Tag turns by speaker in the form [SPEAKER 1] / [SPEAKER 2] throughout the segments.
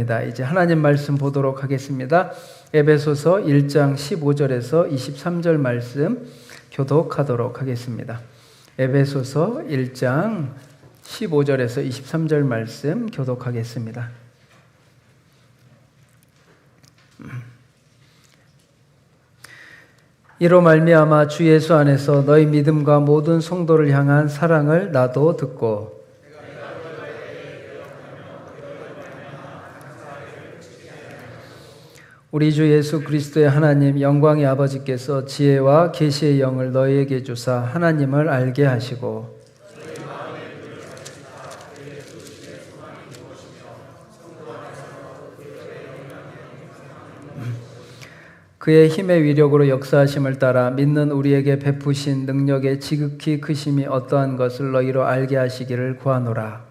[SPEAKER 1] 이제 하나님 말씀 보도록 하겠습니다. 에베소서 1장 15절에서 23절 말씀 교독하도록 하겠습니다. 에베소서 1장 15절에서 23절 말씀 교독하겠습니다. 이로 말미암아 주 예수 안에서 너희 믿음과 모든 성도를 향한 사랑을 나도 듣고 우리 주 예수 그리스도의 하나님 영광의 아버지께서 지혜와 계시의 영을 너희에게 주사 하나님을 알게 하시고 그의 힘의 위력으로 역사하심을 따라 믿는 우리에게 베푸신 능력의 지극히 크심이 어떠한 것을 너희로 알게 하시기를 구하노라.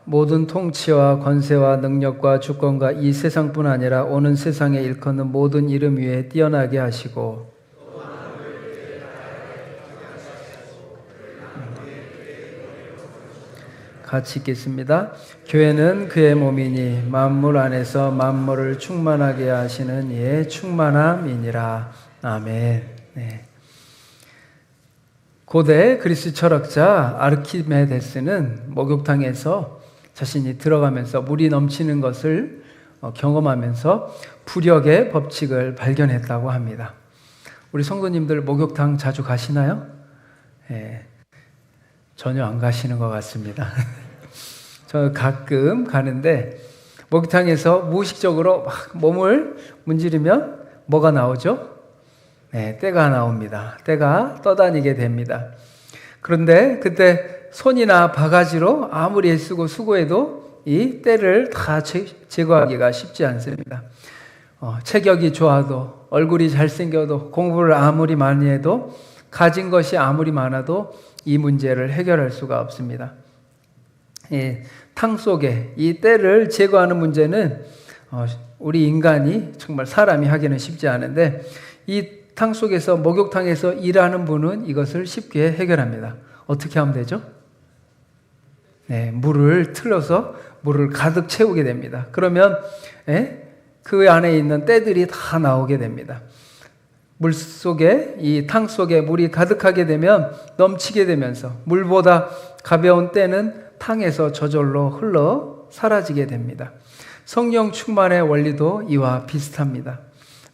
[SPEAKER 1] 모든 통치와 권세와 능력과 주권과 이 세상뿐 아니라 오는 세상에 일컫는 모든 이름 위에 뛰어나게 하시고 같이 읽겠습니다. 교회는 그의 몸이니 만물 안에서 만물을 충만하게 하시는 이의 충만함이니라. 아멘. 네. 고대 그리스 철학자 아르키메데스는 목욕탕에서 자신이 들어가면서 물이 넘치는 것을 경험하면서 부력의 법칙을 발견했다고 합니다. 우리 성도님들 목욕탕 자주 가시나요? 네. 전혀 안 가시는 것 같습니다. 저 가끔 가는데 목욕탕에서 무의식적으로 막 몸을 문지르면 뭐가 나오죠? 네, 때가 나옵니다. 때가 떠다니게 됩니다. 그런데 그때 손이나 바가지로 아무리 애쓰고 수고해도 이 때를 다 제거하기가 쉽지 않습니다. 체격이 좋아도 얼굴이 잘생겨도 공부를 아무리 많이 해도 가진 것이 아무리 많아도 이 문제를 해결할 수가 없습니다. 탕 속에 이 때를 제거하는 문제는 우리 인간이 정말 사람이 하기는 쉽지 않은데 이 탕 속에서 목욕탕에서 일하는 분은 이것을 쉽게 해결합니다. 어떻게 하면 되죠? 네, 물을 틀어서 물을 가득 채우게 됩니다. 그러면 그 안에 있는 때들이 다 나오게 됩니다. 물 속에 이 탕 속에 물이 가득하게 되면 넘치게 되면서 물보다 가벼운 때는 탕에서 저절로 흘러 사라지게 됩니다. 성령 충만의 원리도 이와 비슷합니다.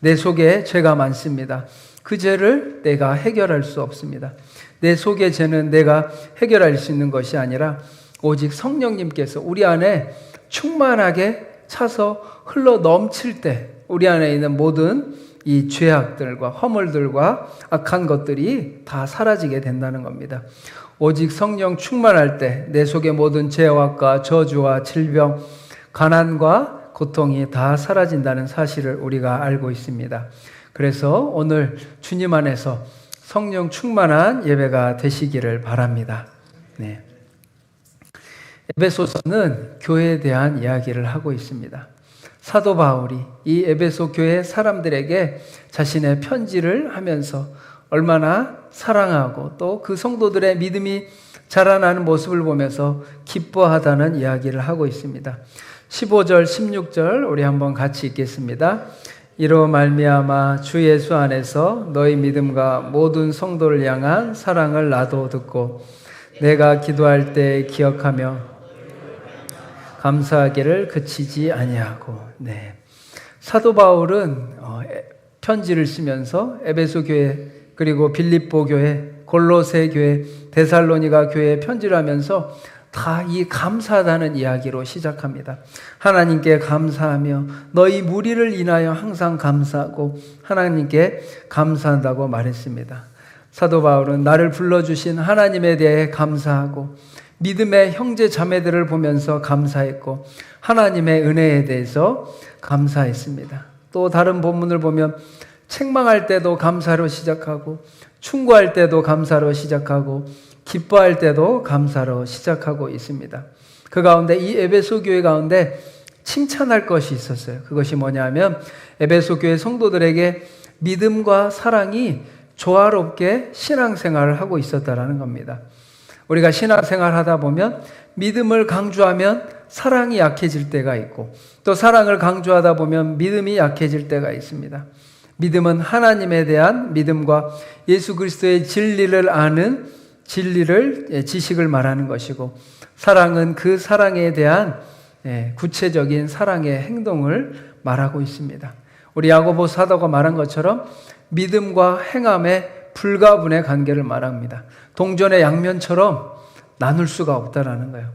[SPEAKER 1] 내 속에 죄가 많습니다. 그 죄를 내가 해결할 수 없습니다. 내 속의 죄는 내가 해결할 수 있는 것이 아니라 오직 성령님께서 우리 안에 충만하게 차서 흘러 넘칠 때 우리 안에 있는 모든 이 죄악들과 허물들과 악한 것들이 다 사라지게 된다는 겁니다. 오직 성령 충만할 때 내 속의 모든 죄악과 저주와 질병, 가난과 고통이 다 사라진다는 사실을 우리가 알고 있습니다. 그래서 오늘 주님 안에서 성령 충만한 예배가 되시기를 바랍니다. 네. 에베소서는 교회에 대한 이야기를 하고 있습니다. 사도 바울이 이 에베소 교회 사람들에게 자신의 편지를 하면서 얼마나 사랑하고 또 그 성도들의 믿음이 자라나는 모습을 보면서 기뻐하다는 이야기를 하고 있습니다. 15절, 16절 우리 한번 같이 읽겠습니다. 이로 말미암아 주 예수 안에서 너희 믿음과 모든 성도를 향한 사랑을 나도 듣고 내가 기도할 때 기억하며 감사하기를 그치지 아니하고. 네. 사도 바울은 편지를 쓰면서 에베소 교회 그리고 빌립보 교회, 골로새 교회, 데살로니가 교회에 편지를 하면서 다 이 감사하다는 이야기로 시작합니다. 하나님께 감사하며 너희 무리를 인하여 항상 감사하고 하나님께 감사한다고 말했습니다. 사도 바울은 나를 불러주신 하나님에 대해 감사하고 믿음의 형제 자매들을 보면서 감사했고 하나님의 은혜에 대해서 감사했습니다. 또 다른 본문을 보면 책망할 때도 감사로 시작하고 충고할 때도 감사로 시작하고 기뻐할 때도 감사로 시작하고 있습니다. 그 가운데 이 에베소 교회 가운데 칭찬할 것이 있었어요. 그것이 뭐냐면 에베소 교회 성도들에게 믿음과 사랑이 조화롭게 신앙생활을 하고 있었다라는 겁니다. 우리가 신앙생활 하다 보면 믿음을 강조하면 사랑이 약해질 때가 있고, 또 사랑을 강조하다 보면 믿음이 약해질 때가 있습니다. 믿음은 하나님에 대한 믿음과 예수 그리스도의 진리를 아는 지식을 말하는 것이고, 사랑은 그 사랑에 대한 구체적인 사랑의 행동을 말하고 있습니다. 우리 야고보 사도가 말한 것처럼 믿음과 행함의 불가분의 관계를 말합니다. 동전의 양면처럼 나눌 수가 없다라는 거예요.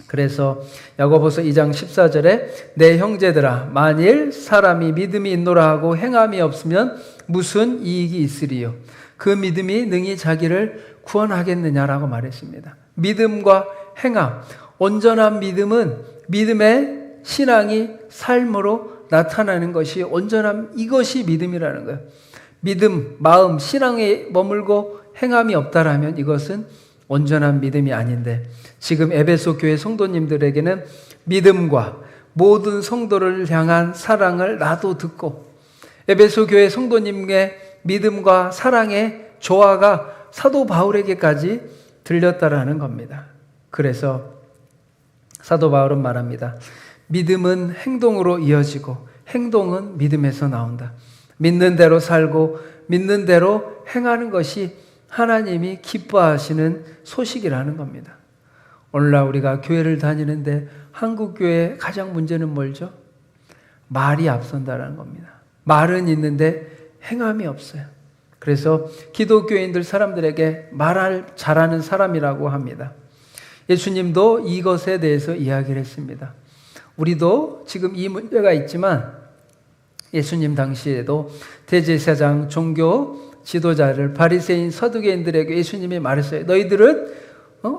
[SPEAKER 1] 그래서 야고보서 2장 14절에 내 형제들아 만일 사람이 믿음이 있노라 하고 행함이 없으면 무슨 이익이 있으리요? 그 믿음이 능히 자기를 구원하겠느냐라고 말했습니다. 믿음과 행함, 온전한 믿음은 믿음의 신앙이 삶으로 나타나는 것이 온전함, 이것이 믿음이라는 거예요. 믿음, 마음, 신앙에 머물고 행함이 없다라면 이것은 온전한 믿음이 아닌데, 지금 에베소 교회 성도님들에게는 믿음과 모든 성도를 향한 사랑을 나도 듣고, 에베소 교회 성도님의 믿음과 사랑의 조화가 사도 바울에게까지 들렸다라는 겁니다. 그래서 사도 바울은 말합니다. 믿음은 행동으로 이어지고 행동은 믿음에서 나온다. 믿는 대로 살고 믿는 대로 행하는 것이 하나님이 기뻐하시는 소식이라는 겁니다. 오늘날 우리가 교회를 다니는데 한국 교회의 가장 문제는 뭘죠? 말이 앞선다라는 겁니다. 말은 있는데 행함이 없어요. 그래서 기독교인들 사람들에게 말을 잘하는 사람이라고 합니다. 예수님도 이것에 대해서 이야기를 했습니다. 우리도 지금 이 문제가 있지만 예수님 당시에도 대제사장, 종교 지도자를 바리새인, 서두개인들에게 예수님이 말했어요. 너희들은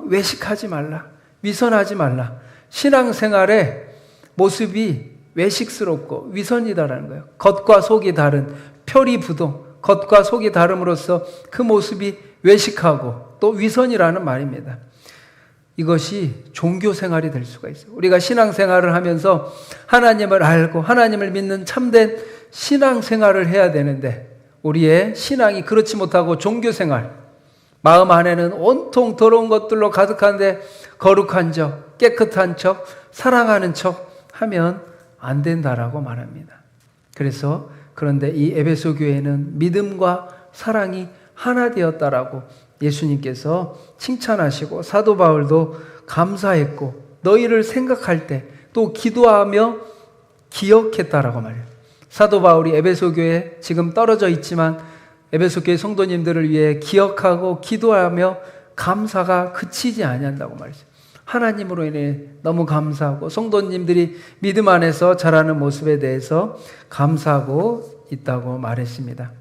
[SPEAKER 1] 외식하지 말라, 위선하지 말라. 신앙생활의 모습이 외식스럽고 위선이다라는 거예요. 겉과 속이 다른 표리부동, 겉과 속이 다름으로써 그 모습이 외식하고 또 위선이라는 말입니다. 이것이 종교생활이 될 수가 있어요. 우리가 신앙생활을 하면서 하나님을 알고 하나님을 믿는 참된 신앙생활을 해야 되는데, 우리의 신앙이 그렇지 못하고 종교생활, 마음 안에는 온통 더러운 것들로 가득한데 거룩한 척, 깨끗한 척, 사랑하는 척 하면 안 된다라고 말합니다. 그런데 이 에베소 교회는 믿음과 사랑이 하나 되었다라고 예수님께서 칭찬하시고 사도 바울도 감사했고 너희를 생각할 때 또 기도하며 기억했다라고 말해요. 사도 바울이 에베소 교회에 지금 떨어져 있지만 에베소 교회 성도님들을 위해 기억하고 기도하며 감사가 그치지 아니한다고 말했어요. 하나님으로 인해 너무 감사하고 성도님들이 믿음 안에서 자라는 모습에 대해서 감사하고 있다고 말했습니다.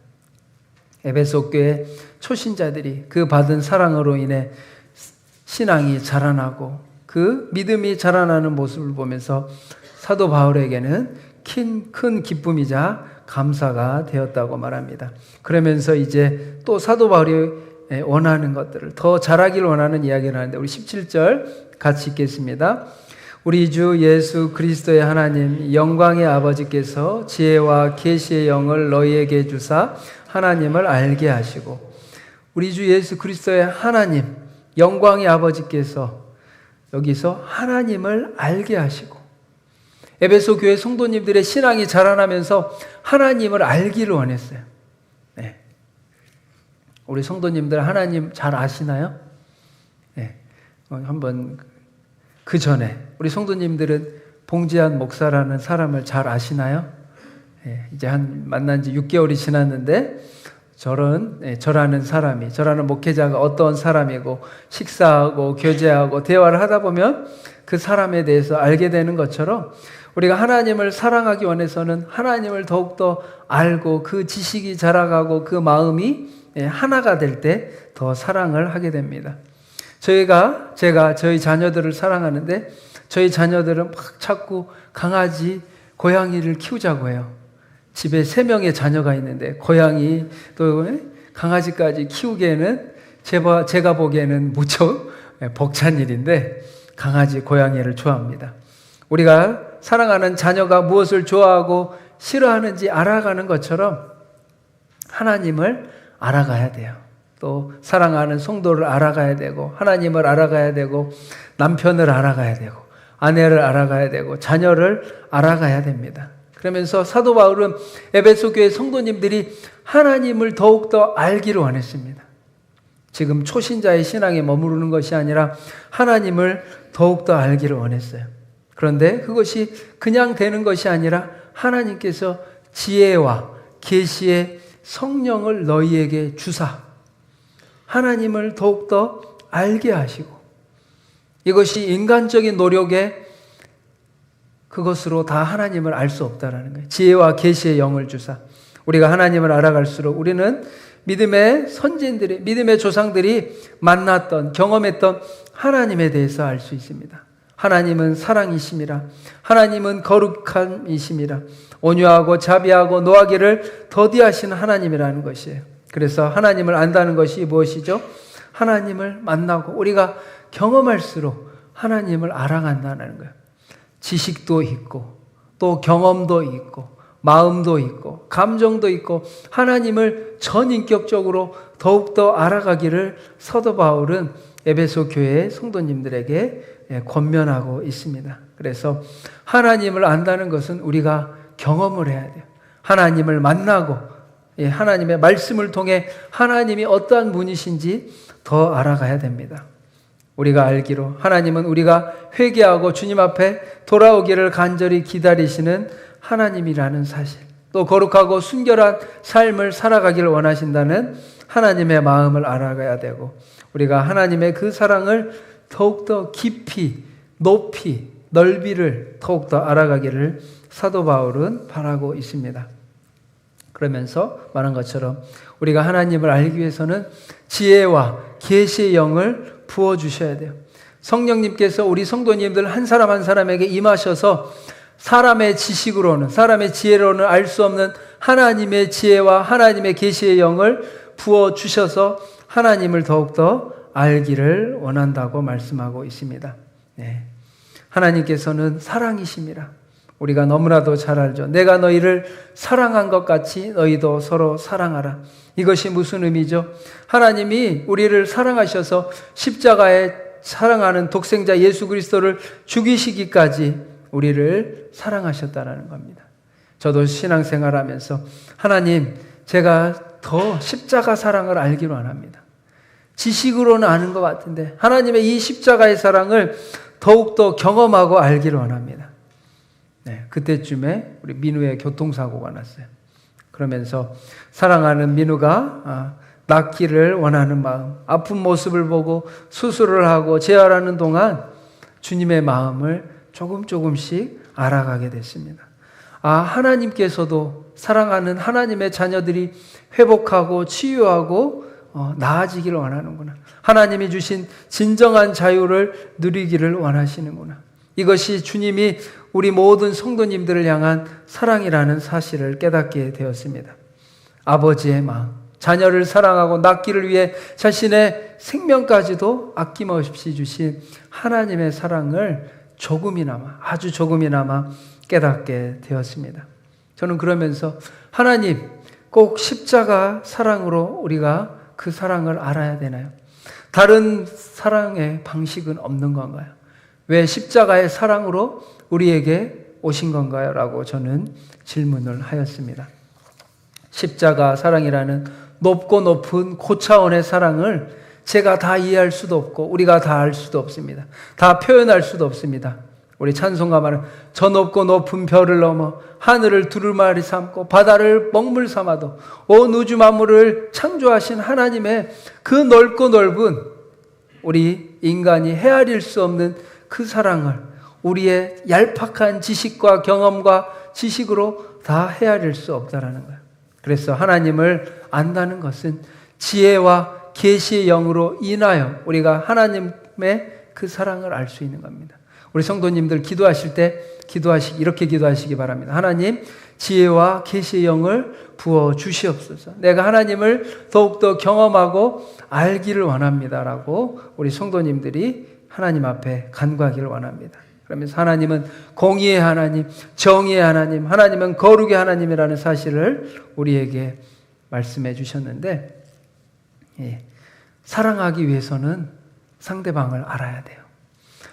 [SPEAKER 1] 에베소 교회 초신자들이 그 받은 사랑으로 인해 신앙이 자라나고 그 믿음이 자라나는 모습을 보면서 사도 바울에게는 큰 기쁨이자 감사가 되었다고 말합니다. 그러면서 이제 또 사도 바울이 원하는 것들을 더 잘하기를 원하는 이야기를 하는데, 우리 17절 같이 읽겠습니다. 우리 주 예수 그리스도의 하나님 영광의 아버지께서 지혜와 계시의 영을 너희에게 주사 하나님을 알게 하시고, 우리 주 예수 그리스도의 하나님 영광의 아버지께서 여기서 하나님을 알게 하시고, 에베소 교회 성도님들의 신앙이 자라나면서 하나님을 알기를 원했어요. 네. 우리 성도님들 하나님 잘 아시나요? 네. 한번 그 전에 우리 성도님들은 봉지한 목사라는 사람을 잘 아시나요? 네. 이제 만난 지 6개월이 지났는데 저라는 사람이, 저라는 목회자가 어떤 사람이고 식사하고 교제하고 대화를 하다 보면 그 사람에 대해서 알게 되는 것처럼, 우리가 하나님을 사랑하기 원해서는 하나님을 더욱더 알고 그 지식이 자라가고 그 마음이 하나가 될 때 더 사랑을 하게 됩니다. 제가 저희 자녀들을 사랑하는데 저희 자녀들은 막 자꾸 강아지, 고양이를 키우자고 해요. 집에 3명의 자녀가 있는데 고양이 또 강아지까지 키우기에는 제가 보기에는 무척 벅찬 일인데 강아지, 고양이를 좋아합니다. 우리가 사랑하는 자녀가 무엇을 좋아하고 싫어하는지 알아가는 것처럼 하나님을 알아가야 돼요. 또 사랑하는 성도를 알아가야 되고 하나님을 알아가야 되고 남편을 알아가야 되고 아내를 알아가야 되고 자녀를 알아가야 됩니다. 그러면서 사도 바울은 에베소 교회 성도님들이 하나님을 더욱더 알기를 원했습니다. 지금 초신자의 신앙에 머무르는 것이 아니라 하나님을 더욱더 알기를 원했어요. 그런데 그것이 그냥 되는 것이 아니라 하나님께서 지혜와 계시의 성령을 너희에게 주사 하나님을 더욱더 알게 하시고 이것이 인간적인 노력에 그것으로 다 하나님을 알 수 없다라는 거예요. 지혜와 계시의 영을 주사 우리가 하나님을 알아갈수록 우리는 믿음의 선진들이 믿음의 조상들이 만났던 경험했던 하나님에 대해서 알 수 있습니다. 하나님은 사랑이심이라 하나님은 거룩함이심이라 온유하고 자비하고 노하기를 더디하신 하나님이라는 것이에요. 그래서 하나님을 안다는 것이 무엇이죠? 하나님을 만나고 우리가 경험할수록 하나님을 알아간다는 거예요. 지식도 있고 또 경험도 있고 마음도 있고 감정도 있고 하나님을 전인격적으로 더욱더 알아가기를 사도 바울은 에베소 교회의 성도님들에게 권면하고 있습니다. 그래서 하나님을 안다는 것은 우리가 경험을 해야 돼요. 하나님을 만나고 하나님의 말씀을 통해 하나님이 어떠한 분이신지 더 알아가야 됩니다. 우리가 알기로 하나님은 우리가 회개하고 주님 앞에 돌아오기를 간절히 기다리시는 하나님이라는 사실, 또 거룩하고 순결한 삶을 살아가기를 원하신다는 하나님의 마음을 알아가야 되고 우리가 하나님의 그 사랑을 더욱더 깊이, 높이, 넓이를 더욱더 알아가기를 사도 바울은 바라고 있습니다. 그러면서 말한 것처럼 우리가 하나님을 알기 위해서는 지혜와 계시의 영을 부어주셔야 돼요. 성령님께서 우리 성도님들 한 사람 한 사람에게 임하셔서 사람의 지식으로는 사람의 지혜로는 알 수 없는 하나님의 지혜와 하나님의 계시의 영을 부어주셔서 하나님을 더욱더 알기를 원한다고 말씀하고 있습니다. 네. 하나님께서는 사랑이심이라 우리가 너무나도 잘 알죠. 내가 너희를 사랑한 것 같이 너희도 서로 사랑하라. 이것이 무슨 의미죠? 하나님이 우리를 사랑하셔서 십자가에 사랑하는 독생자 예수 그리스도를 죽이시기까지 우리를 사랑하셨다는 겁니다. 저도 신앙생활하면서 하나님, 제가 더 십자가 사랑을 알기로 원합니다. 지식으로는 아는 것 같은데 하나님의 이 십자가의 사랑을 더욱더 경험하고 알기를 원합니다. 네, 그때쯤에 우리 민우의 교통사고가 났어요. 그러면서 사랑하는 민우가 낫기를 원하는 마음, 아픈 모습을 보고 수술을 하고 재활하는 동안 주님의 마음을 조금씩 알아가게 됐습니다. 하나님께서도 사랑하는 하나님의 자녀들이 회복하고 치유하고 나아지기를 원하는구나. 하나님이 주신 진정한 자유를 누리기를 원하시는구나. 이것이 주님이 우리 모든 성도님들을 향한 사랑이라는 사실을 깨닫게 되었습니다. 아버지의 마음, 자녀를 사랑하고 낳기를 위해 자신의 생명까지도 아낌없이 주신 하나님의 사랑을 조금이나마, 아주 조금이나마 깨닫게 되었습니다. 저는 그러면서 하나님, 꼭 십자가 사랑으로 우리가 그 사랑을 알아야 되나요? 다른 사랑의 방식은 없는 건가요? 왜 십자가의 사랑으로 우리에게 오신 건가요? 라고 저는 질문을 하였습니다. 십자가 사랑이라는 높고 높은 고차원의 사랑을 제가 다 이해할 수도 없고 우리가 다 알 수도 없습니다. 다 표현할 수도 없습니다. 우리 찬송가 말은 저 높고 높은 별을 넘어 하늘을 두루마리 삼고 바다를 먹물 삼아도 온 우주 만물을 창조하신 하나님의 그 넓고 넓은 우리 인간이 헤아릴 수 없는 그 사랑을 우리의 얄팍한 지식과 경험과 지식으로 다 헤아릴 수 없다라는 거예요. 그래서 하나님을 안다는 것은 지혜와 계시의 영으로 인하여 우리가 하나님의 그 사랑을 알 수 있는 겁니다. 우리 성도님들 기도하실 때 이렇게 기도하시기 바랍니다. 하나님, 지혜와 계시의 영을 부어 주시옵소서. 내가 하나님을 더욱더 경험하고 알기를 원합니다라고 우리 성도님들이 하나님 앞에 간구하기를 원합니다. 그러면서 하나님은 공의의 하나님, 정의의 하나님, 하나님은 거룩의 하나님이라는 사실을 우리에게 말씀해 주셨는데 사랑하기 위해서는 상대방을 알아야 돼요.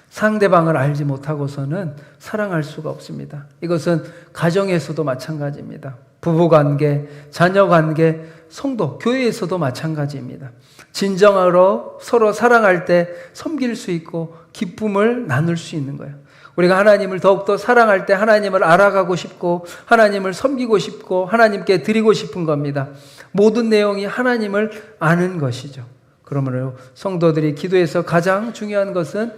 [SPEAKER 1] 상대방을 알지 못하고서는 사랑할 수가 없습니다. 이것은 가정에서도 마찬가지입니다. 부부관계, 자녀관계, 성도, 교회에서도 마찬가지입니다. 진정으로 서로 사랑할 때 섬길 수 있고 기쁨을 나눌 수 있는 거예요. 우리가 하나님을 더욱더 사랑할 때 하나님을 알아가고 싶고 하나님을 섬기고 싶고 하나님께 드리고 싶은 겁니다. 모든 내용이 하나님을 아는 것이죠. 그러므로 성도들이 기도에서 가장 중요한 것은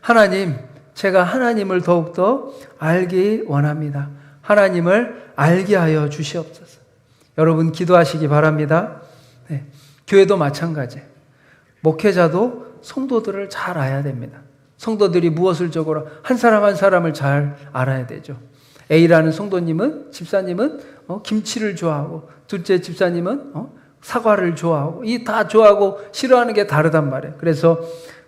[SPEAKER 1] 하나님, 제가 하나님을 더욱더 알기 원합니다. 하나님을 알게 하여 주시옵소서. 여러분 기도하시기 바랍니다. 교회도 마찬가지예요. 목회자도 성도들을 잘 알아야 됩니다. 성도들이 무엇을 적어라 한 사람 한 사람을 잘 알아야 되죠. A라는 성도님은, 집사님은 김치를 좋아하고, 둘째 집사님은 사과를 좋아하고, 이 다 좋아하고 싫어하는 게 다르단 말이에요. 그래서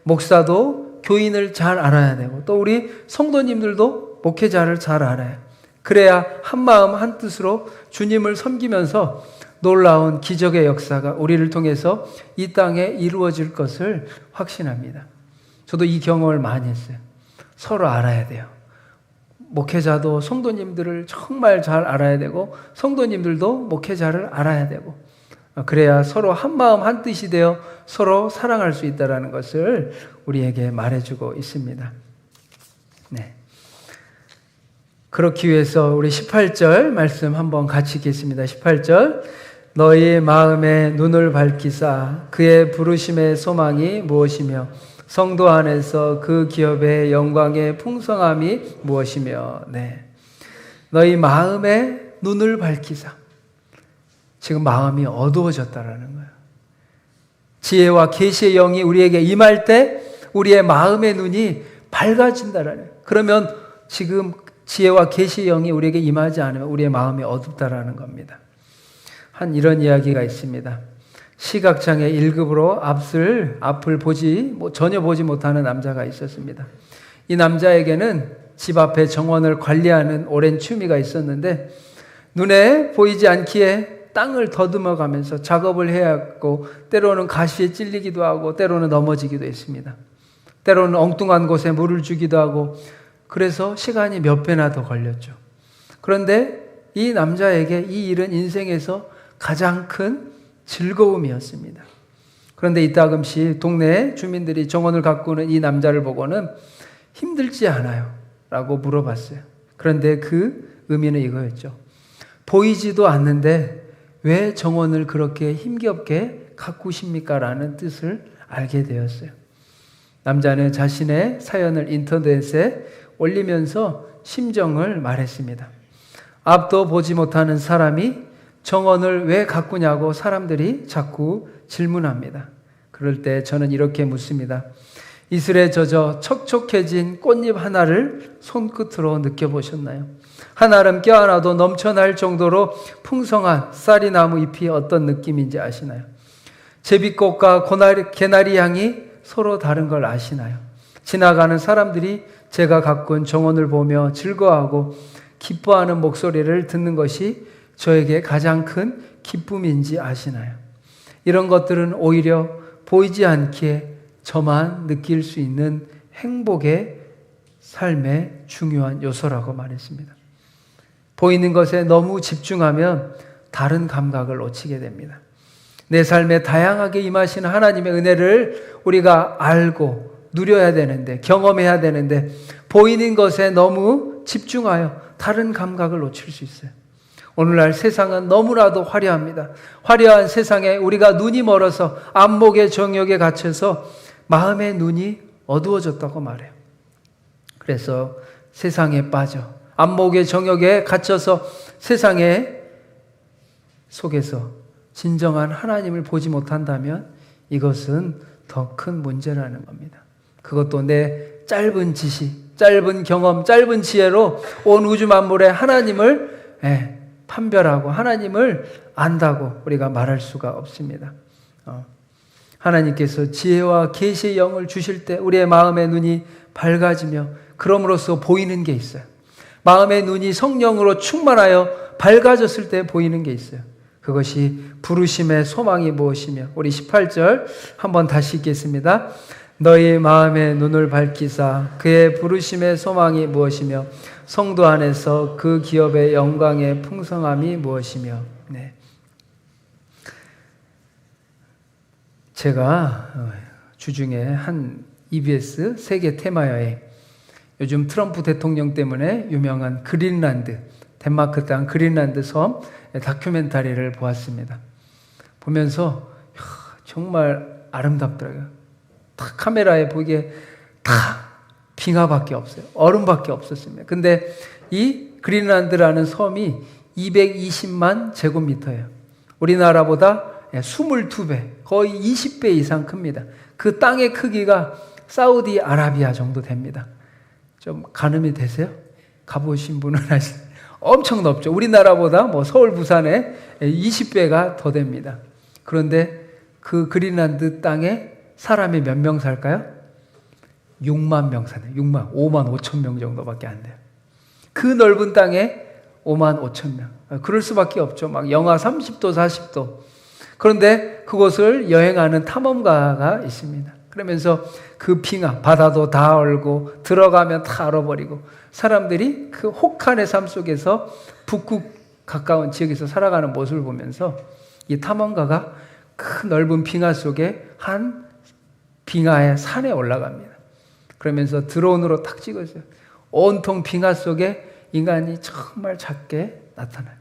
[SPEAKER 1] 목사도 교인을 잘 알아야 되고, 또 우리 성도님들도 목회자를 잘 알아야 해요. 그래야 한 마음 한 뜻으로 주님을 섬기면서 놀라운 기적의 역사가 우리를 통해서 이 땅에 이루어질 것을 확신합니다. 저도 이 경험을 많이 했어요. 서로 알아야 돼요. 목회자도 성도님들을 정말 잘 알아야 되고 성도님들도 목회자를 알아야 되고, 그래야 서로 한 마음 한 뜻이 되어 서로 사랑할 수 있다는 것을 우리에게 말해주고 있습니다. 네. 그렇기 위해서 우리 18절 말씀 한번 같이 읽겠습니다. 18절, 너희 마음에 눈을 밝히사 그의 부르심의 소망이 무엇이며 성도 안에서 그 기업의 영광의 풍성함이 무엇이며. 네. 너희 마음에 눈을 밝히사. 지금 마음이 어두워졌다라는 거예요. 지혜와 계시의 영이 우리에게 임할 때 우리의 마음의 눈이 밝아진다라는 거예요. 그러면 지금 지혜와 계시의 영이 우리에게 임하지 않으면 우리의 마음이 어둡다라는 겁니다. 한 이런 이야기가 있습니다. 시각장애 1급으로 앞을 전혀 보지 못하는 남자가 있었습니다. 이 남자에게는 집 앞에 정원을 관리하는 오랜 취미가 있었는데 눈에 보이지 않기에 땅을 더듬어 가면서 작업을 해야 했고, 때로는 가시에 찔리기도 하고 때로는 넘어지기도 했습니다. 때로는 엉뚱한 곳에 물을 주기도 하고, 그래서 시간이 몇 배나 더 걸렸죠. 그런데 이 남자에게 이 일은 인생에서 가장 큰 즐거움이었습니다. 그런데 이따금씩 동네 주민들이 정원을 가꾸는 이 남자를 보고는 힘들지 않아요? 라고 물어봤어요. 그런데 그 의미는 이거였죠. 보이지도 않는데 왜 정원을 그렇게 힘겹게 가꾸십니까? 라는 뜻을 알게 되었어요. 남자는 자신의 사연을 인터넷에 올리면서 심정을 말했습니다. 앞도 보지 못하는 사람이 정원을 왜 가꾸냐고 사람들이 자꾸 질문합니다. 그럴 때 저는 이렇게 묻습니다. 이슬에 젖어 촉촉해진 꽃잎 하나를 손끝으로 느껴보셨나요? 한아름 껴안아도 넘쳐날 정도로 풍성한 쌀이나무 잎이 어떤 느낌인지 아시나요? 제비꽃과 개나리 향이 서로 다른 걸 아시나요? 지나가는 사람들이 제가 가꾼 정원을 보며 즐거워하고 기뻐하는 목소리를 듣는 것이 저에게 가장 큰 기쁨인지 아시나요? 이런 것들은 오히려 보이지 않기에 저만 느낄 수 있는 행복의 삶의 중요한 요소라고 말했습니다. 보이는 것에 너무 집중하면 다른 감각을 놓치게 됩니다. 내 삶에 다양하게 임하시는 하나님의 은혜를 우리가 알고 누려야 되는데, 경험해야 되는데, 보이는 것에 너무 집중하여 다른 감각을 놓칠 수 있어요. 오늘날 세상은 너무나도 화려합니다. 화려한 세상에 우리가 눈이 멀어서 안목의 정욕에 갇혀서 마음의 눈이 어두워졌다고 말해요. 그래서 세상에 빠져 안목의 정욕에 갇혀서 세상의 속에서 진정한 하나님을 보지 못한다면 이것은 더 큰 문제라는 겁니다. 그것도 내 짧은 지식, 짧은 경험, 짧은 지혜로 온 우주 만물에 하나님을 판별하고 하나님을 안다고 우리가 말할 수가 없습니다. 하나님께서 지혜와 계시의 영을 주실 때 우리의 마음의 눈이 밝아지며 그럼으로써 보이는 게 있어요. 마음의 눈이 성령으로 충만하여 밝아졌을 때 보이는 게 있어요. 그것이 부르심의 소망이 무엇이며. 우리 18절 한번 다시 읽겠습니다. 너희 마음의 눈을 밝히사 그의 부르심의 소망이 무엇이며 성도 안에서 그 기업의 영광의 풍성함이 무엇이며. 네. 제가 주중에 한 EBS 세계 테마여행, 요즘 트럼프 대통령 때문에 유명한 그린란드, 덴마크 땅 그린란드 섬 다큐멘터리를 보았습니다. 보면서 정말 아름답더라고요. 다 카메라에 보기에 다 빙하밖에 없어요. 얼음밖에 없었습니다. 근데 이 그린란드라는 섬이 220만 제곱미터예요. 우리나라보다 22배, 거의 20배 이상 큽니다. 그 땅의 크기가 사우디아라비아 정도 됩니다. 좀 가늠이 되세요? 가보신 분은 아시죠? 엄청 넓죠. 우리나라보다 뭐 서울, 부산에 20배가 더 됩니다. 그런데 그 그린란드 땅에 사람이 몇 명 살까요? 6만 명 사네요. 5만 5천 명 정도밖에 안 돼요. 그 넓은 땅에 5만 5천 명. 그럴 수밖에 없죠. 막 영하 30도, 40도. 그런데 그곳을 여행하는 탐험가가 있습니다. 그러면서 그 빙하, 바다도 다 얼고 들어가면 다 얼어버리고 사람들이 그 혹한의 삶 속에서 북극 가까운 지역에서 살아가는 모습을 보면서 이 탐험가가 그 넓은 빙하 속에 한 빙하의 산에 올라갑니다. 그러면서 드론으로 탁 찍었어요. 온통 빙하 속에 인간이 정말 작게 나타나요.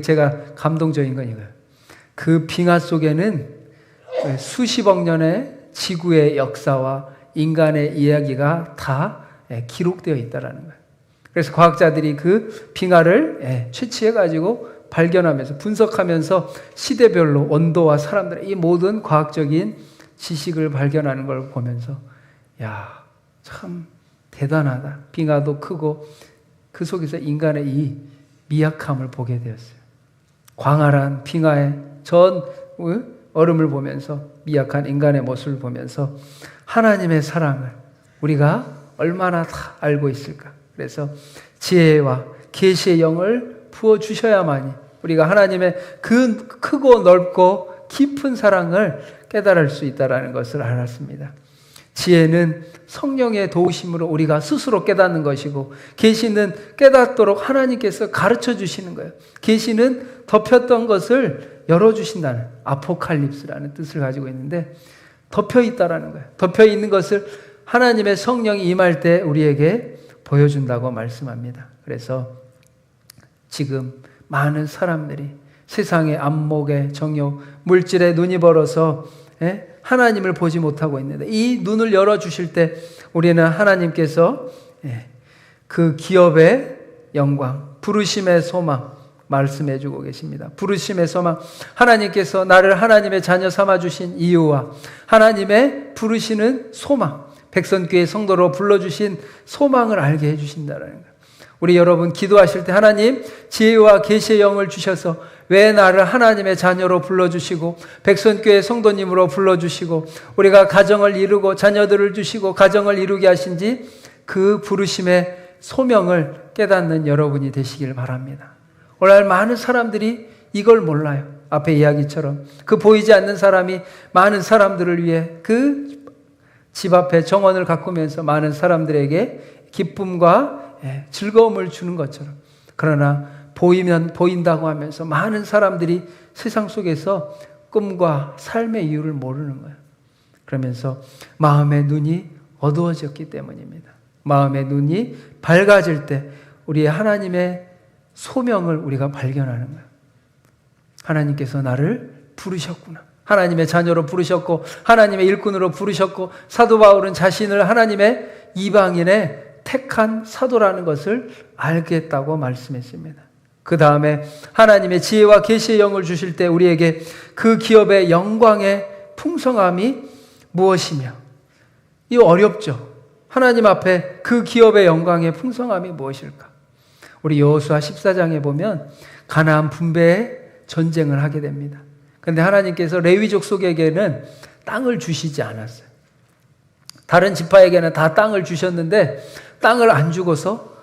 [SPEAKER 1] 제가 감동적인 건 이거예요. 그 빙하 속에는 수십억 년의 지구의 역사와 인간의 이야기가 다 기록되어 있다는 거예요. 그래서 과학자들이 그 빙하를 채취해가지고 발견하면서 분석하면서 시대별로 온도와 사람들의 이 모든 과학적인 지식을 발견하는 걸 보면서 야, 참 대단하다. 빙하도 크고 그 속에서 인간의 이 미약함을 보게 되었어요. 광활한 빙하의 전 얼음을 보면서 미약한 인간의 모습을 보면서 하나님의 사랑을 우리가 얼마나 다 알고 있을까. 그래서 지혜와 계시의 영을 부어주셔야만이 우리가 하나님의 그 크고 넓고 깊은 사랑을 깨달을 수 있다는 것을 알았습니다. 지혜는 성령의 도우심으로 우리가 스스로 깨닫는 것이고 계시는 깨닫도록 하나님께서 가르쳐 주시는 거예요. 계시는 덮였던 것을 열어주신다는 아포칼립스라는 뜻을 가지고 있는데 덮여 있다라는 거예요. 덮여 있는 것을 하나님의 성령이 임할 때 우리에게 보여준다고 말씀합니다. 그래서 지금 많은 사람들이 세상의 안목에 정욕, 물질에 눈이 벌어서 하나님을 보지 못하고 있는데 이 눈을 열어주실 때 우리는 하나님께서 그 기업의 영광, 부르심의 소망 말씀해 주고 계십니다. 부르심의 소망, 하나님께서 나를 하나님의 자녀 삼아주신 이유와 하나님의 부르시는 소망, 백선교회 성도로 불러주신 소망을 알게 해주신다는 거예요. 우리 여러분 기도하실 때 하나님 지혜와 계시의 영을 주셔서 왜 나를 하나님의 자녀로 불러주시고 백선교회 성도님으로 불러주시고 우리가 가정을 이루고 자녀들을 주시고 가정을 이루게 하신지 그 부르심의 소명을 깨닫는 여러분이 되시길 바랍니다. 오늘 많은 사람들이 이걸 몰라요. 앞에 이야기처럼 그 보이지 않는 사람이 많은 사람들을 위해 그 집 앞에 정원을 가꾸면서 많은 사람들에게 기쁨과 즐거움을 주는 것처럼 그러나 보이면 보인다고 하면서 많은 사람들이 세상 속에서 꿈과 삶의 이유를 모르는 거예요. 그러면서 마음의 눈이 어두워졌기 때문입니다. 마음의 눈이 밝아질 때 우리의 하나님의 소명을 우리가 발견하는 거예요. 하나님께서 나를 부르셨구나. 하나님의 자녀로 부르셨고 하나님의 일꾼으로 부르셨고 사도 바울은 자신을 하나님의 이방인의 택한 사도라는 것을 알겠다고 말씀했습니다. 그 다음에 하나님의 지혜와 계시의 영을 주실 때 우리에게 그 기업의 영광의 풍성함이 무엇이며 이 어렵죠. 하나님 앞에 그 기업의 영광의 풍성함이 무엇일까? 우리 여호수아 14장에 보면 가나안 분배의 전쟁을 하게 됩니다. 그런데 하나님께서 레위 족속에게는 땅을 주시지 않았어요. 다른 지파에게는 다 땅을 주셨는데 땅을 안 주고서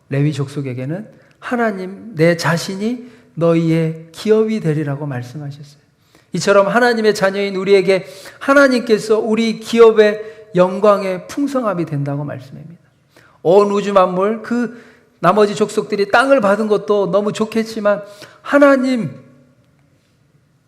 [SPEAKER 1] 레위 족속에게는 하나님 내 자신이 너희의 기업이 되리라고 말씀하셨어요. 이처럼 하나님의 자녀인 우리에게 하나님께서 우리 기업의 영광의 풍성함이 된다고 말씀합니다. 온 우주 만물, 그 나머지 족속들이 땅을 받은 것도 너무 좋겠지만 하나님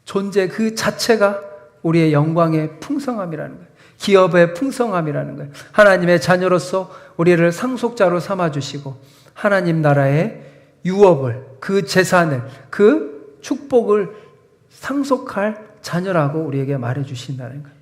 [SPEAKER 1] 존재 그 자체가 우리의 영광의 풍성함이라는 거예요. 기업의 풍성함이라는 거예요. 하나님의 자녀로서 우리를 상속자로 삼아주시고 하나님 나라의 유업을, 그 재산을, 그 축복을 상속할 자녀라고 우리에게 말해주신다는 거예요.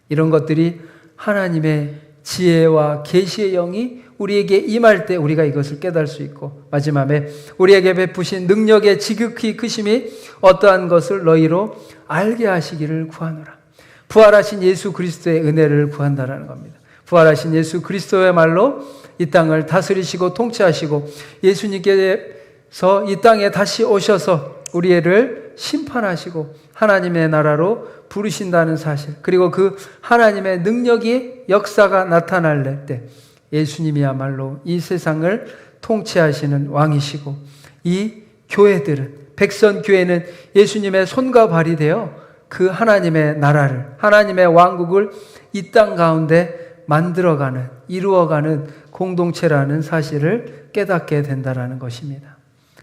[SPEAKER 1] 이런 것들이 하나님의 지혜와 계시의 영이 우리에게 임할 때 우리가 이것을 깨달을 수 있고, 마지막에 우리에게 베푸신 능력의 지극히 크심이 어떠한 것을 너희로 알게 하시기를 구하노라. 부활하신 예수 그리스도의 은혜를 구한다라는 겁니다. 부활하신 예수 그리스도의 말로 이 땅을 다스리시고 통치하시고 예수님께서 이 땅에 다시 오셔서 우리를 심판하시고 하나님의 나라로 부르신다는 사실, 그리고 그 하나님의 능력이 역사가 나타날 때 예수님이야말로 이 세상을 통치하시는 왕이시고, 이 교회들은, 백선교회는 예수님의 손과 발이 되어 그 하나님의 나라를, 하나님의 왕국을 이 땅 가운데 만들어가는, 이루어가는 공동체라는 사실을 깨닫게 된다는 것입니다.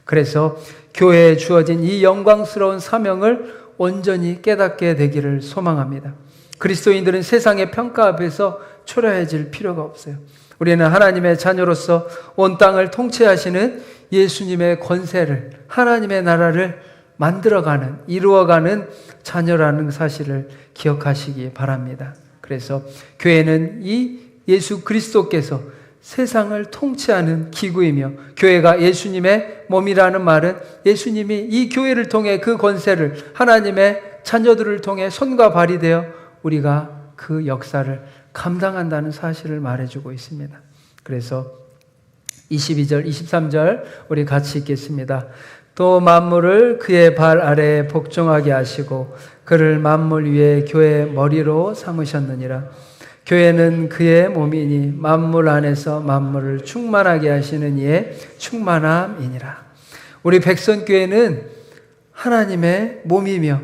[SPEAKER 1] 그래서 교회에 주어진 이 영광스러운 사명을 온전히 깨닫게 되기를 소망합니다. 그리스도인들은 세상의 평가 앞에서 초라해질 필요가 없어요. 우리는 하나님의 자녀로서 온 땅을 통치하시는 예수님의 권세를, 하나님의 나라를 만들어가는, 이루어가는 자녀라는 사실을 기억하시기 바랍니다. 그래서 교회는 이 예수 그리스도께서 세상을 통치하는 기구이며, 교회가 예수님의 몸이라는 말은 예수님이 이 교회를 통해 그 권세를, 하나님의 자녀들을 통해 손과 발이 되어 우리가 그 역사를 감당한다는 사실을 말해주고 있습니다. 그래서 22절, 23절 우리 같이 읽겠습니다. 또 만물을 그의 발 아래에 복종하게 하시고 그를 만물 위에 교회의 머리로 삼으셨느니라. 교회는 그의 몸이니 만물 안에서 만물을 충만하게 하시는 이의 충만함이니라. 우리 백선교회는 하나님의 몸이며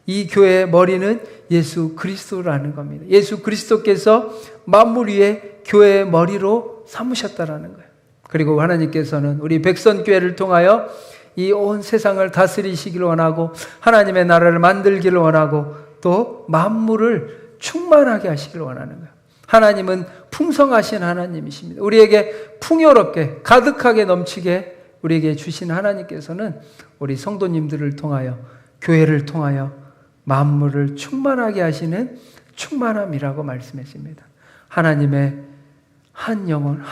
[SPEAKER 1] 이 교회의 머리는 예수 그리스도라는 겁니다. 예수 그리스도께서 만물 위에 교회의 머리로 삼으셨다라는 거예요. 그리고 하나님께서는 우리 백선교회를 통하여 이 온 세상을 다스리시기를 원하고 하나님의 나라를 만들기를 원하고 또 만물을 충만하게 하시기를 원하는 거예요. 하나님은 풍성하신 하나님이십니다. 우리에게 풍요롭게 가득하게 넘치게 우리에게 주신 하나님께서는 우리 성도님들을 통하여, 교회를 통하여 만물을 충만하게 하시는 충만함이라고 말씀했습니다. 하나님의 한 영혼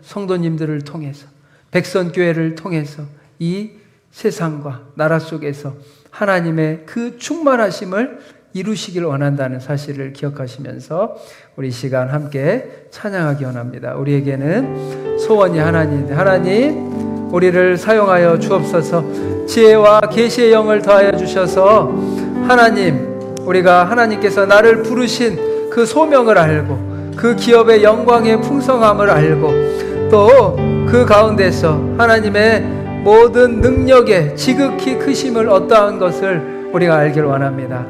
[SPEAKER 1] 성도님들을 통해서, 백선교회를 통해서 이 세상과 나라 속에서 하나님의 그 충만하심을 이루시길 원한다는 사실을 기억하시면서 우리 시간 함께 찬양하기 원합니다. 우리에게는 소원이 하나님인데, 하나님 우리를 사용하여 주옵소서. 지혜와 계시의 영을 더하여 주셔서 하나님, 우리가 하나님께서 나를 부르신 그 소명을 알고 그 기업의 영광의 풍성함을 알고 또 그 가운데서 하나님의 모든 능력의 지극히 크심을 어떠한 것을 우리가 알기를 원합니다.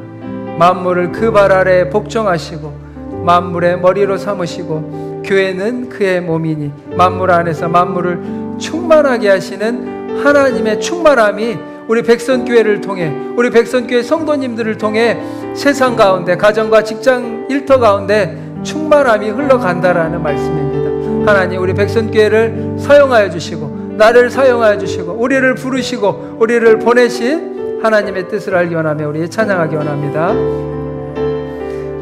[SPEAKER 1] 만물을 그 발 아래에 복종하시고 만물의 머리로 삼으시고 교회는 그의 몸이니 만물 안에서 만물을 충만하게 하시는 하나님의 충만함이 우리 백선교회를 통해, 우리 백선교회 성도님들을 통해 세상 가운데, 가정과 직장 일터 가운데 충만함이 흘러간다라는 말씀입니다. 하나님, 우리 백선교회를 사용하여 주시고 나를 사용하여 주시고 우리를 부르시고 우리를 보내신 하나님의 뜻을 알기 원하며 우리 찬양하기 원합니다.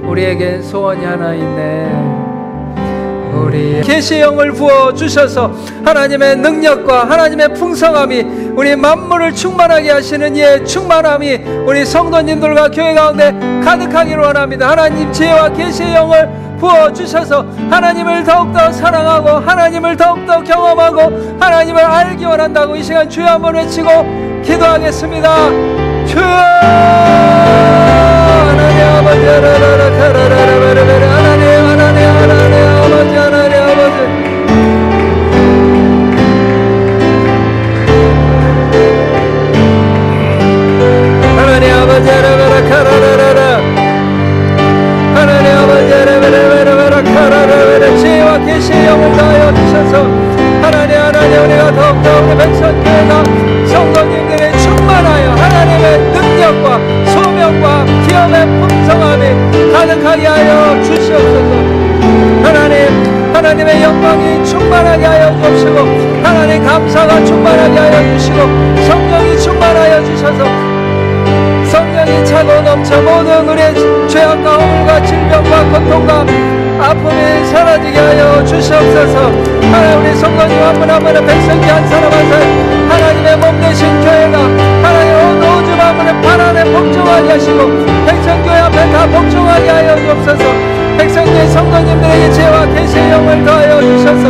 [SPEAKER 1] 우리에겐 소원이 하나 있네. 우리 계시의 영을 부어주셔서 하나님의 능력과 하나님의 풍성함이 우리 만물을 충만하게 하시는 이의 충만함이 우리 성도님들과 교회 가운데 가득하기를 원합니다. 하나님 지혜와 계시의 영을 부어주셔서 하나님을 더욱더 사랑하고 하나님을 더욱더 경험하고 하나님을 알기 원한다고 이 시간 주여 한번 외치고 기도하겠습니다. 주여 하나님 아버지 하나님의 영광이 충만하게 하여 주시고 하나님 감사가 충만하게 하여 주시고 성령이 충만하여 주셔서 성령이 차고 넘쳐 모든 우리의 죄악과 허물과 질병과 고통과 아픔이 사라지게 하여 주시옵소서. 하나님 우리 성도님 한 분 한 분의 백성기 한 사람 한 사람 하나님의 몸 되신 교회가 하나님 온 오주 만물을 반환에 복종하게 하시고 백성교회 앞에 다 복종하게 하여 주옵소서. 백성교회 성도님들에게 지혜와 계시의 영을 더하여 주셔서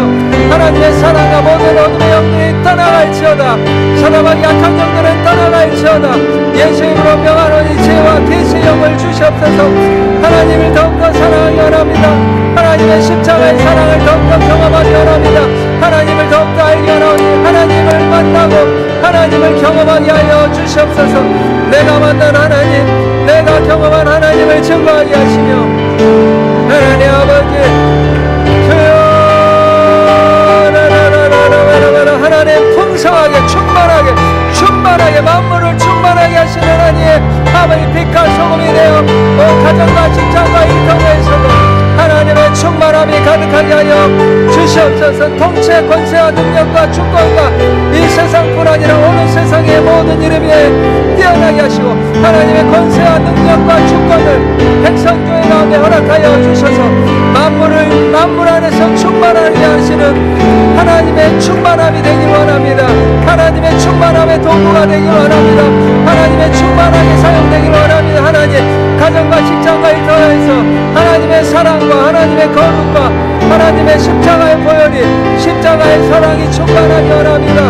[SPEAKER 1] 하나님의 사랑과 모든 어둠의 영들이 떠나갈지어다. 사람하기 약한 영들은 떠나갈지어다. 예수 이름으로 명하노니 지혜와 계시의 영을 주시옵소서. 하나님을 더욱더 사랑하기 원합니다. 하나님의 십자가의 사랑을 더욱더 경험하기 원합니다. 하나님을 더욱더 알기 원하오니 하나님을 만나고 하나님을 경험하게 하여 주시옵소서. 내가 만난 하나님, 내가 경험한 하나님을 증거하게 하시며 하나님 아버지 주여 하나님 풍성하게 충만하게 만물을 충만하게 하시는 하나님의 아버지 빛과 소금이 되어 온 가정과 직장과 일터에서도 하나님의 충만함이 가득하게 하여 주시옵소서. 통치의 권세와 능력과 주권과 이 세상뿐 아니라 온 세상의 모든 이름 위에 뛰어나게 하시고 하나님의 권세와 능력과 주권을 백성교회 가운데 허락하여 주셔서 만물 안에서 충만하게 하시는 하나님의 충만함이 되길 원합니다. 하나님의 충만함의 도구가 되길 원합니다. 하나님의 충만하게 사용되길 원합니다. 하나님 가정과 직장과 일터에서 하나님의 사랑과 하나님의 거룩과 하나님의 십자가의 보혈이 십자가의 사랑이 충만하게 원합니다.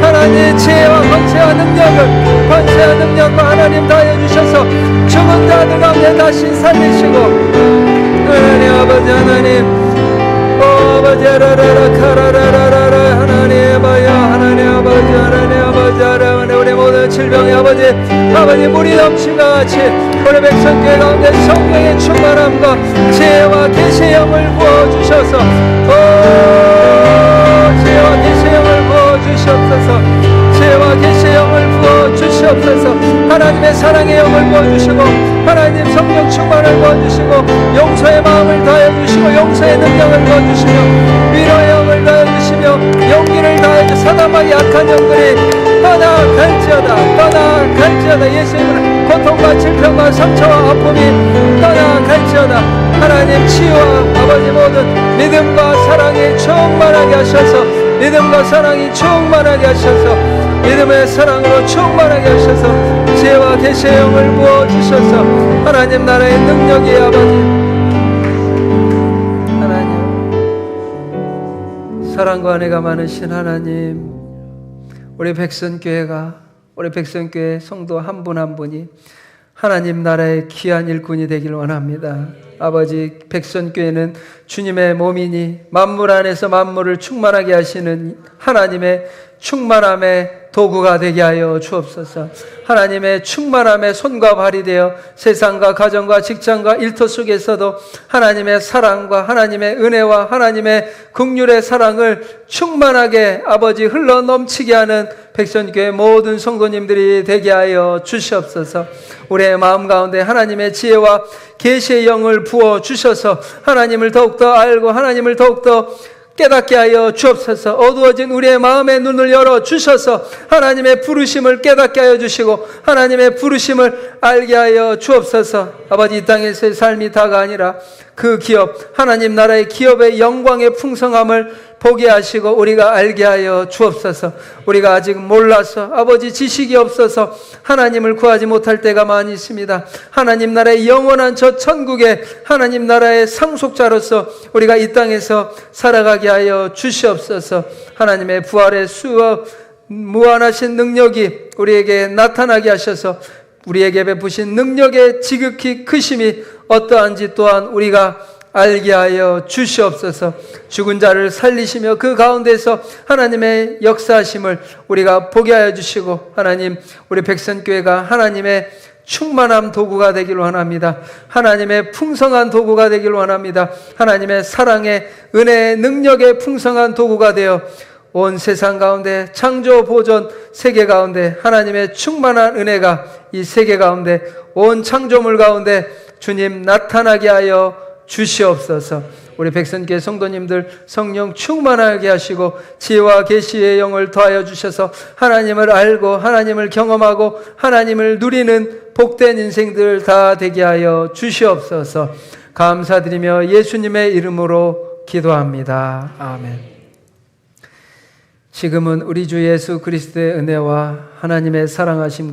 [SPEAKER 1] 하나님의 지혜와 권세와 능력과 하나님 다해 주셔서 죽은 자들 가운데 다시 살리시고 하나님 아버지 하나님 아버지 라라라카라라라라 하나님 아버지 하나님 우리 모든 질병의 아버지 물이 넘친과 같이 우리 백성교회 가운데 성령의 충만함과 지혜와 계시의 영을 부어주셔서 지혜와 계시의 영을 부어주시옵소서. 지혜와 계시의 영을 부어주시옵소서. 하나님의 사랑의 영을 부어주시고 하나님 성령 충만을 부어주시고 용서의 마음을 다해주시고 용서의 능력을 부어주시며 위로의 영을 다해주시며 용기를 다해주 사담하기 약한 영들이 떠나갈지어다. 예수님은 고통과 질병과 상처와 아픔이 떠나갈지어다. 하나님 치유와 아버지 모든 믿음과 사랑이 충만하게 하셔서 믿음과 사랑이 충만하게 하셔서 믿음의 사랑으로 충만하게 하셔서 지혜와 계시의 영을 부어주셔서 하나님 나라의 능력이 아버지 하나님 사랑과 은혜가 많으신 하나님 우리 백성교회 성도 한 분 한 분이 하나님 나라의 귀한 일꾼이 되길 원합니다. 아버지 백성교회는 주님의 몸이니 만물 안에서 만물을 충만하게 하시는 하나님의 충만함의 도구가 되게 하여 주옵소서. 하나님의 충만함의 손과 발이 되어 세상과 가정과 직장과 일터 속에서도 하나님의 사랑과 하나님의 은혜와 하나님의 긍휼의 사랑을 충만하게 아버지 흘러 넘치게 하는 백성교회 모든 성도님들이 되게 하여 주시옵소서. 우리의 마음 가운데 하나님의 지혜와 계시의 영을 부어 주셔서 하나님을 더욱더 알고 하나님을 더욱더 깨닫게 하여 주옵소서. 어두워진 우리의 마음의 눈을 열어 주셔서 하나님의 부르심을 깨닫게 하여 주시고 하나님의 부르심을 알게 하여 주옵소서. 아버지 이 땅에서의 삶이 다가 아니라 그 기업 하나님 나라의 기업의 영광의 풍성함을 보게 하시고 우리가 알게 하여 주옵소서. 우리가 아직 몰라서 아버지 지식이 없어서 하나님을 구하지 못할 때가 많이 있습니다. 하나님 나라의 영원한 저 천국의 하나님 나라의 상속자로서 우리가 이 땅에서 살아가게 하여 주시옵소서. 하나님의 부활의 수업 무한하신 능력이 우리에게 나타나게 하셔서 우리에게 베푸신 능력의 지극히 크심이 어떠한지 또한 우리가 알게 하여 주시옵소서. 죽은 자를 살리시며 그 가운데서 하나님의 역사하심을 우리가 보게 하여 주시고 하나님 우리 백성교회가 하나님의 충만한 도구가 되기를 원합니다. 하나님의 풍성한 도구가 되기를 원합니다. 하나님의 사랑의 은혜의 능력의 풍성한 도구가 되어 온 세상 가운데 창조 보존 세계 가운데 하나님의 충만한 은혜가 이 세계 가운데 온 창조물 가운데 주님 나타나게 하여 주시옵소서. 우리 백선교회 성도님들 성령 충만하게 하시고 지혜와 계시의 영을 더하여 주셔서 하나님을 알고 하나님을 경험하고 하나님을 누리는 복된 인생들 다 되게 하여 주시옵소서. 감사드리며 예수님의 이름으로 기도합니다. 아멘. 지금은 우리 주 예수 그리스도의 은혜와 하나님의 사랑하심과